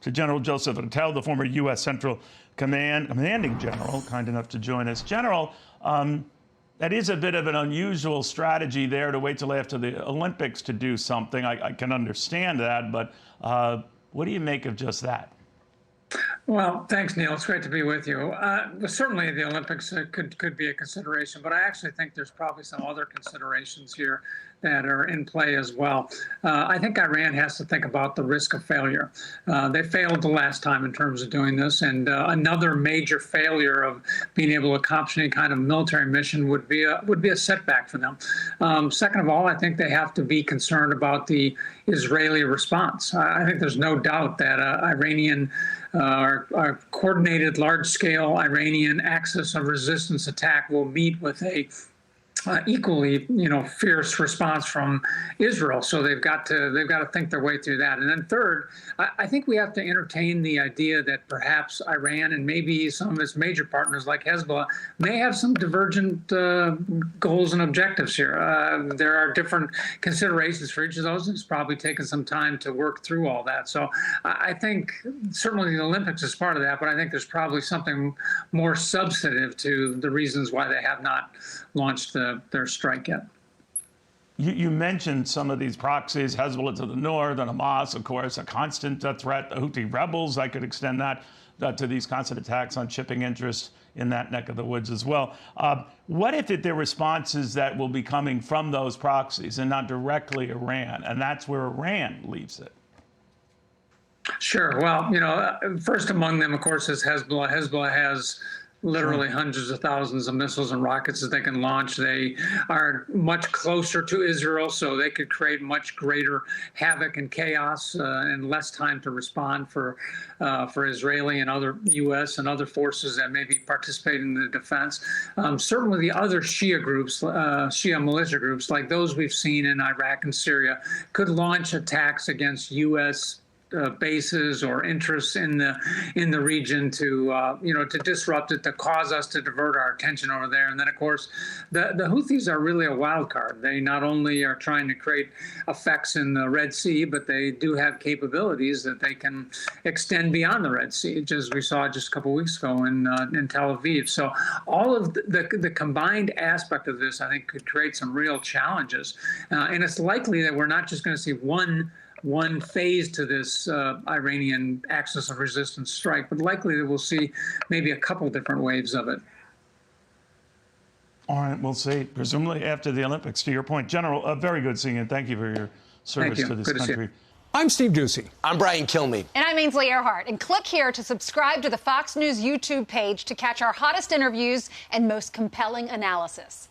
to General Joseph Votel, the former U.S. Central Commanding General, kind enough to join us. General, that is a bit of an unusual strategy there to wait till after the Olympics to do something. I can understand that, but what do you make of just that? Well, thanks, Neil. It's great to be with you. Certainly, the Olympics could be a consideration, but I actually think there's probably some other considerations here that are in play as well. I think Iran has to think about the risk of failure. They failed the last time in terms of doing this, and another major failure of being able to accomplish any kind of military mission would be a setback for them. Second of all, I think they have to be concerned about the Israeli response. I think there's no doubt that Iranian our coordinated large-scale Iranian axis of resistance attack will meet with a equally, fierce response from Israel. So they've got to think their way through that. And then third, I think we have to entertain the idea that perhaps Iran and maybe some of its major partners like Hezbollah may have some divergent goals and objectives here. There are different considerations for each of those, and it's probably taken some time to work through all that. So I think certainly the Olympics is part of that, but I think there's probably something more substantive to the reasons why they have not launched their strike yet. You mentioned some of these proxies, Hezbollah to the north and Hamas, of course, a constant threat, the Houthi rebels. I could extend that to these constant attacks on shipping interests in that neck of the woods as well. What if their responses that will be coming from those proxies and not directly Iran, and that's where Iran leaves it? Sure. Well, first among them, of course, is Hezbollah. Hezbollah has literally hundreds of thousands of missiles and rockets that they can launch. They are much closer to Israel, so they could create much greater havoc and chaos and less time to respond for Israeli and other U.S. and other forces that may be participating in the defense. Certainly the other Shia groups, Shia militia groups, like those we've seen in Iraq and Syria, could launch attacks against U.S. bases or interests in the region to disrupt it, to cause us to divert our attention over there. And then, of course, the Houthis are really a wild card. They not only are trying to create effects in the Red Sea, but they do have capabilities that they can extend beyond the Red Sea, as we saw just a couple of weeks ago in Tel Aviv. So all of the combined aspect of this, I think, could create some real challenges. And it's likely that we're not just going to see one phase to this Iranian axis of resistance strike, but likely that we'll see maybe a couple different waves of it. All right, we'll see. Presumably after the Olympics, to your point. General, very good seeing you. Thank you for your service to this country. I'm Steve Doocy. I'm Brian Kilmeade. And I'm Ainsley Earhart. And click here to subscribe to the Fox News YouTube page to catch our hottest interviews and most compelling analysis.